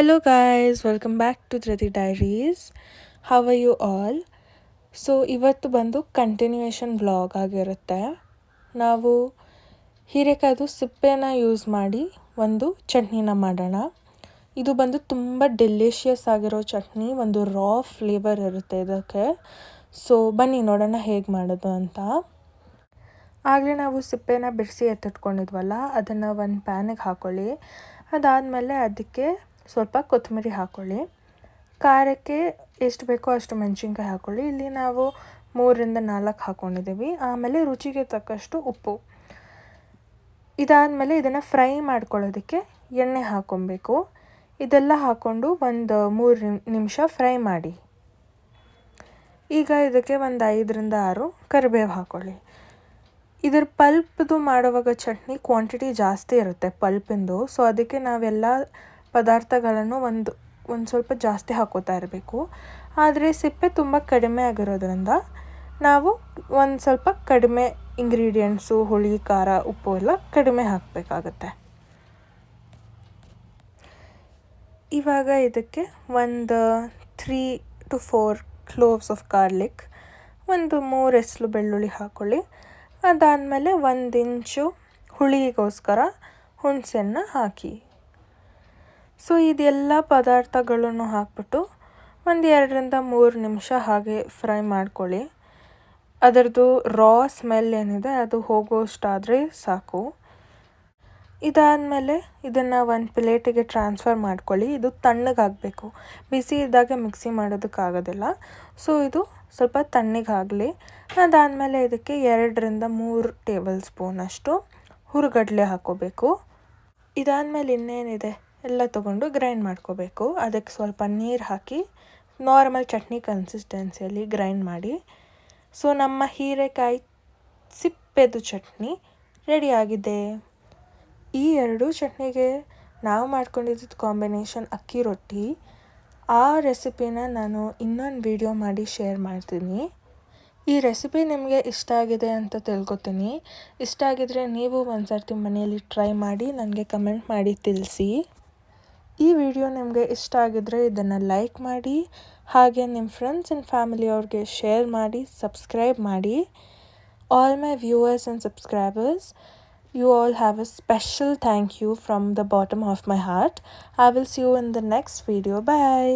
Hello, guys, welcome back to Dhriti Diaries. How are you all? So ಇವತ್ತು ಬಂದು continuation vlog ಆಗಿರುತ್ತೆ. ನಾವು ಹೀರೆಕಾಯ್ದು ಸಿಪ್ಪೆನ use ಮಾಡಿ ಒಂದು ಚಟ್ನಿನ ಮಾಡೋಣ. ಇದು ಬಂದು ತುಂಬ ಡೆಲಿಷಿಯಸ್ ಆಗಿರೋ ಚಟ್ನಿ, ಒಂದು ರಾ ಫ್ಲೇವರ್ ಇರುತ್ತೆ ಇದಕ್ಕೆ. ಸೊ ಬನ್ನಿ ನೋಡೋಣ ಹೇಗೆ ಮಾಡೋದು ಅಂತ. ಆಗಲೇ ನಾವು ಸಿಪ್ಪೆನ ಬಿಡಿಸಿ ಎತ್ತಿಟ್ಕೊಂಡಿದ್ವಲ್ಲ, ಅದನ್ನು ಒಂದು ಪ್ಯಾನಿಗೆ ಹಾಕ್ಕೊಳ್ಳಿ. ಅದಾದಮೇಲೆ ಅದಕ್ಕೆ ಸ್ವಲ್ಪ ಕೊತ್ತಂಬರಿ ಹಾಕ್ಕೊಳ್ಳಿ. ಖಾರಕ್ಕೆ ಎಷ್ಟು ಬೇಕೋ ಅಷ್ಟು ಮೆಣಸಿನ್ಕಾಯಿ ಹಾಕ್ಕೊಳ್ಳಿ. ಇಲ್ಲಿ ನಾವು 3-4 ಹಾಕ್ಕೊಂಡಿದ್ದೀವಿ. ಆಮೇಲೆ ರುಚಿಗೆ ತಕ್ಕಷ್ಟು ಉಪ್ಪು. ಇದಾದಮೇಲೆ ಇದನ್ನು ಫ್ರೈ ಮಾಡ್ಕೊಳ್ಳೋದಕ್ಕೆ ಎಣ್ಣೆ ಹಾಕ್ಕೊಬೇಕು. ಇದೆಲ್ಲ ಹಾಕ್ಕೊಂಡು ಒಂದು 3 ನಿಮಿಷ ಫ್ರೈ ಮಾಡಿ. ಈಗ ಇದಕ್ಕೆ ಒಂದು 5-6 ಕರಿಬೇವು ಹಾಕ್ಕೊಳ್ಳಿ. ಇದರ ಪಲ್ಪ್ದು ಮಾಡುವಾಗ ಚಟ್ನಿ ಕ್ವಾಂಟಿಟಿ ಜಾಸ್ತಿ ಇರುತ್ತೆ ಪಲ್ಪಿಂದು. ಸೊ ಅದಕ್ಕೆ ನಾವೆಲ್ಲ ಪದಾರ್ಥಗಳನ್ನು ಒಂದು ಸ್ವಲ್ಪ ಜಾಸ್ತಿ ಹಾಕೋತಾ ಇರಬೇಕು. ಆದರೆ ಸಿಪ್ಪೆ ತುಂಬ ಕಡಿಮೆ ಆಗಿರೋದ್ರಿಂದ ನಾವು ಒಂದು ಸ್ವಲ್ಪ ಕಡಿಮೆ ಇಂಗ್ರೀಡಿಯೆಂಟ್ಸು, ಹುಳಿ, ಖಾರ, ಉಪ್ಪು ಎಲ್ಲ ಕಡಿಮೆ ಹಾಕಬೇಕಾಗತ್ತೆ. ಇವಾಗ ಇದಕ್ಕೆ ಒಂದು 3-4 ಕ್ಲೋವ್ಸ್ ಆಫ್ ಗಾರ್ಲಿಕ್, ಒಂದು 3 ಎಸಳು ಬೆಳ್ಳುಳ್ಳಿ ಹಾಕ್ಕೊಳ್ಳಿ. ಅದಾದಮೇಲೆ 1 ಇಂಚು ಹುಳಿಗೋಸ್ಕರ ಹುಣಸೆಹಣ್ಣು ಹಾಕಿ. ಸೊ ಇದೆಲ್ಲ ಪದಾರ್ಥಗಳನ್ನು ಹಾಕ್ಬಿಟ್ಟು ಒಂದು 2-3 ನಿಮಿಷ ಹಾಗೆ ಫ್ರೈ ಮಾಡ್ಕೊಳ್ಳಿ. ಅದರದ್ದು ರಾ ಸ್ಮೆಲ್ ಏನಿದೆ ಅದು ಹೋಗೋಷ್ಟಾದರೆ ಸಾಕು. ಇದಾದಮೇಲೆ ಇದನ್ನು ಒಂದು ಪ್ಲೇಟಿಗೆ ಟ್ರಾನ್ಸ್ಫರ್ ಮಾಡ್ಕೊಳ್ಳಿ. ಇದು ತಣ್ಣಗಾಗಬೇಕು, ಬಿಸಿ ಇದ್ದಾಗ ಮಿಕ್ಸಿ ಮಾಡೋದಕ್ಕಾಗೋದಿಲ್ಲ. ಸೊ ಇದು ಸ್ವಲ್ಪ ತಣ್ಣಗಾಗಲಿ. ಅದಾದಮೇಲೆ ಇದಕ್ಕೆ 2-3 ಟೇಬಲ್ ಸ್ಪೂನಷ್ಟು ಹುರಿಗಡಲೆ ಹಾಕ್ಕೋಬೇಕು. ಇದಾದಮೇಲೆ ಇನ್ನೇನಿದೆ ಎಲ್ಲ ತೊಗೊಂಡು ಗ್ರೈಂಡ್ ಮಾಡ್ಕೋಬೇಕು. ಅದಕ್ಕೆ ಸ್ವಲ್ಪ ನೀರು ಹಾಕಿ ನಾರ್ಮಲ್ ಚಟ್ನಿ ಕನ್ಸಿಸ್ಟೆನ್ಸಿಯಲ್ಲಿ ಗ್ರೈಂಡ್ ಮಾಡಿ. ಸೊ ನಮ್ಮ ಹೀರೆಕಾಯಿ ಸಿಪ್ಪೆದು ಚಟ್ನಿ ರೆಡಿಯಾಗಿದೆ. ಈ 2 ಚಟ್ನಿಗೆ ನಾವು ಮಾಡ್ಕೊಂಡಿದ್ದು ಕಾಂಬಿನೇಷನ್ ಅಕ್ಕಿ ರೊಟ್ಟಿ. ಆ ರೆಸಿಪಿನ ನಾನು ಇನ್ನೊಂದು ವಿಡಿಯೋ ಮಾಡಿ ಶೇರ್ ಮಾಡ್ತೀನಿ. ಈ ರೆಸಿಪಿ ನಿಮಗೆ ಇಷ್ಟ ಆಗಿದೆ ಅಂತ ತಿಳ್ಕೊತೀನಿ. ಇಷ್ಟ ಆಗಿದರೆ ನೀವು ಒಂದು ಸರ್ತಿ ಮನೆಯಲ್ಲಿ ಟ್ರೈ ಮಾಡಿ ನನಗೆ ಕಮೆಂಟ್ ಮಾಡಿ ತಿಳಿಸಿ. ಈ ವಿಡಿಯೋ ನಿಮಗೆ ಇಷ್ಟ ಆಗಿದರೆ ಇದನ್ನು ಲೈಕ್ ಮಾಡಿ, ಹಾಗೆ ನಿಮ್ಮ ಫ್ರೆಂಡ್ಸ್ ಆ್ಯಂಡ್ ಫ್ಯಾಮಿಲಿ ಅವ್ರಿಗೆ ಶೇರ್ ಮಾಡಿ, ಸಬ್ಸ್ಕ್ರೈಬ್ ಮಾಡಿ. All my viewers and subscribers, you all have a special thank you from the bottom of my heart. I will see you in the next video. Bye.